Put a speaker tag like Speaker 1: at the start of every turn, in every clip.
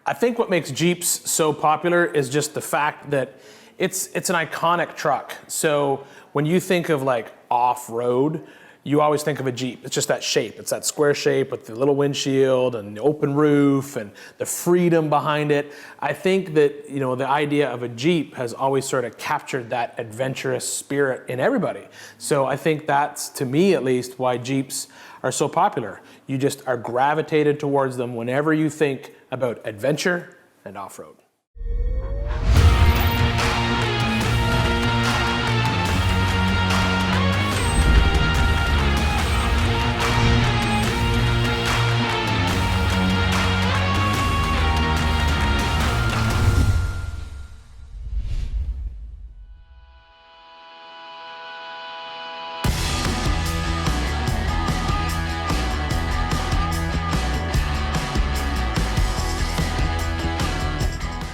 Speaker 1: I think what makes Jeeps so popular is just the fact that it's an iconic truck. So when you think of like off-road, you always think of a Jeep. It's just that shape. It's that square shape with the little windshield and the open roof and the freedom behind it. I think that, you know, the idea of a Jeep has always sort of captured that adventurous spirit in everybody. So I think that's, to me at least, why Jeeps are so popular. You just are gravitated towards them whenever you think about adventure and off-road.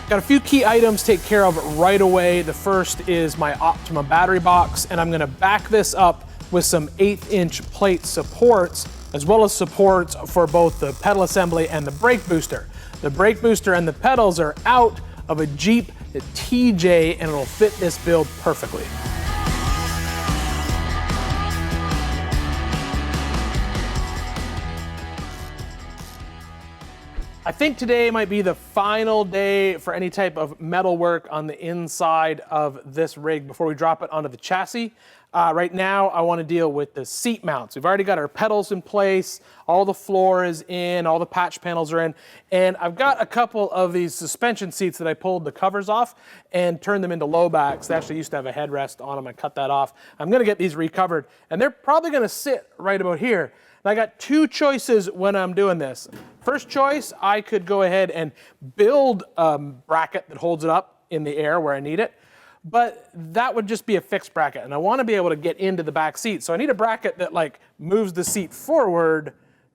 Speaker 1: Got a few key items to take care of right away. The first is my Optima battery box, and I'm gonna back this up with some 1/8" plate supports, as well as supports for both the pedal assembly and the brake booster. The brake booster and the pedals are out of a Jeep TJ, and it'll fit this build perfectly. I think today might be the final day for any type of metal work on the inside of this rig before we drop it onto the chassis. Right now, I want to deal with the seat mounts. We've already got our pedals in place, all the floor is in, all the patch panels are in, and I've got a couple of these suspension seats that I pulled the covers off and turned them into low backs. They actually used to have a headrest on them. I cut that off. I'm going to get these recovered, and they're probably going to sit right about here. And I got two choices when I'm doing this. First choice, I could go ahead and build a bracket that holds it up in the air where I need it, but that would just be a fixed bracket, and I want to be able to get into the back seat. So I need a bracket that like moves the seat forward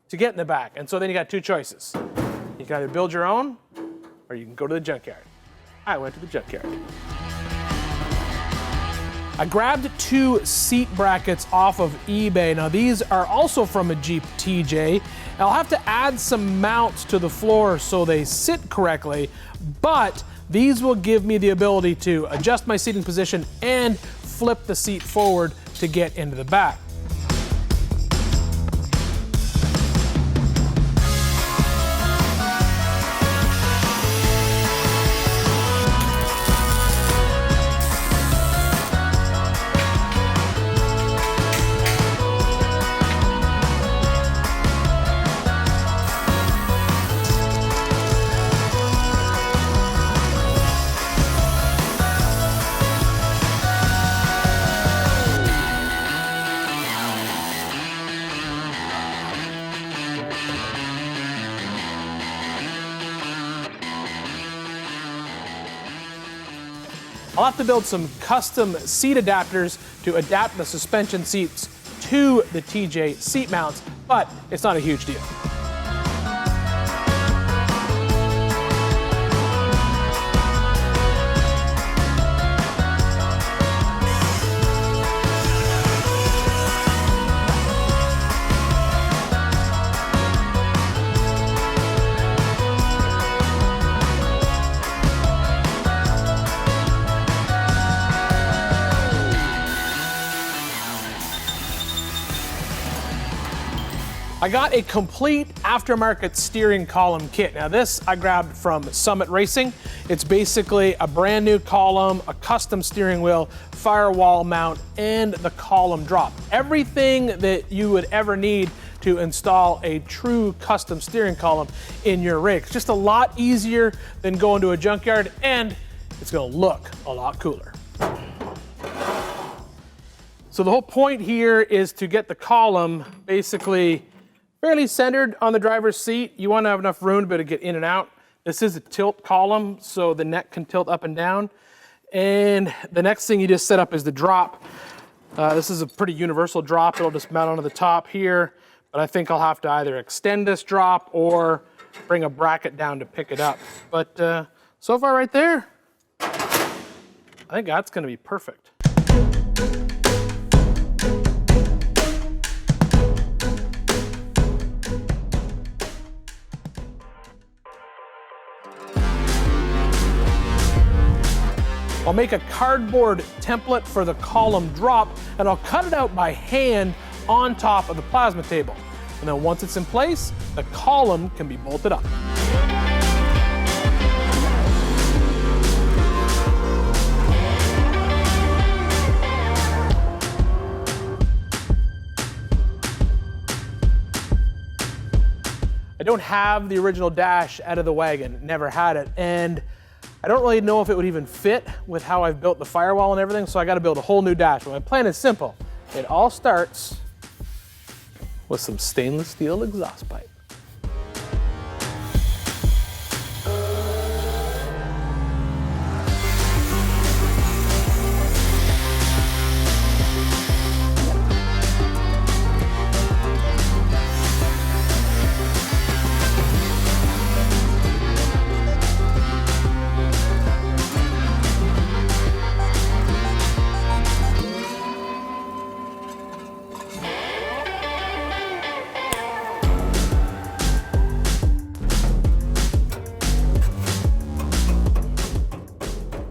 Speaker 1: to get in the back. And so then you got two choices. You can either build your own, or you can go to the junkyard. I went to the junkyard. I grabbed two seat brackets off of eBay. Now these are also from a Jeep TJ. I'll have to add some mounts to the floor so they sit correctly, but these will give me the ability to adjust my seating position and flip the seat forward to get into the back. I'll have to build some custom seat adapters to adapt the suspension seats to the TJ seat mounts, but it's not a huge deal. I got a complete aftermarket steering column kit. Now this I grabbed from Summit Racing. It's basically a brand new column, a custom steering wheel, firewall mount, and the column drop. Everything that you would ever need to install a true custom steering column in your rig. It's just a lot easier than going to a junkyard, and it's gonna look a lot cooler. So the whole point here is to get the column basically fairly centered on the driver's seat. You want to have enough room to be able to get in and out. This is a tilt column, so the neck can tilt up and down. And the next thing you just set up is the drop. This is a pretty universal drop. It'll just mount onto the top here, but I think I'll have to either extend this drop or bring a bracket down to pick it up. But so far right there, I think that's going to be perfect. I'll make a cardboard template for the column drop, and I'll cut it out by hand on top of the plasma table. And then once it's in place, the column can be bolted up. I don't have the original dash out of the wagon, never had it, and I don't really know if it would even fit with how I've built the firewall and everything, so I gotta build a whole new dash. But my plan is simple. It all starts with some stainless steel exhaust pipe.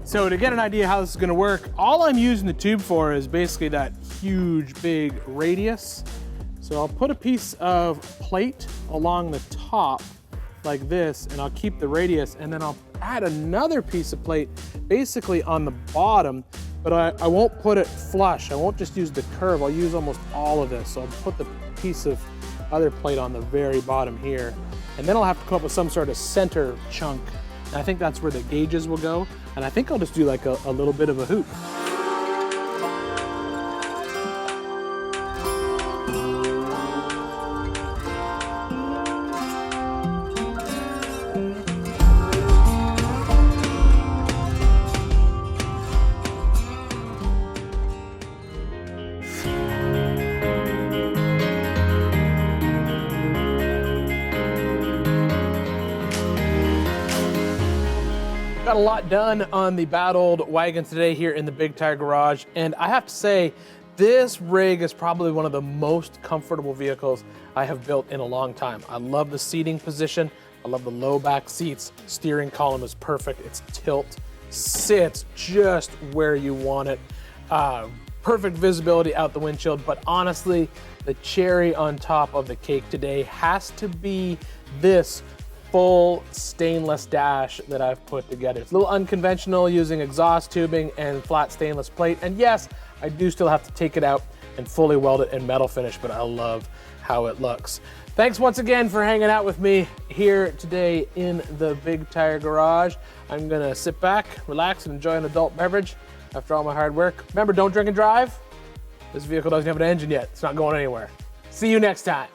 Speaker 1: So to get an idea how this is gonna work, all I'm using the tube for is basically that huge, big radius. So I'll put a piece of plate along the top like this, and I'll keep the radius, and then I'll add another piece of plate basically on the bottom, but I won't put it flush. I won't just use the curve, I'll use almost all of this. So I'll put the piece of other plate on the very bottom here, and then I'll have to come up with some sort of center chunk. And I think that's where the gauges will go. And I think I'll just do like a little bit of a hoop. Got a lot done on the Bad Ole Wagon today here in the Big Tire Garage, and I have to say, this rig is probably one of the most comfortable vehicles I have built in a long time. I love the seating position, I love the low back seats, steering column is perfect, its tilt sits just where you want it. Perfect visibility out the windshield, but honestly, the cherry on top of the cake today has to be this full stainless dash that I've put together. It's a little unconventional using exhaust tubing and flat stainless plate. And yes, I do still have to take it out and fully weld it in metal finish, but I love how it looks. Thanks once again for hanging out with me here today in the Big Tire Garage. I'm gonna sit back, relax, and enjoy an adult beverage after all my hard work. Remember, don't drink and drive. This vehicle doesn't have an engine yet. It's not going anywhere. See you next time.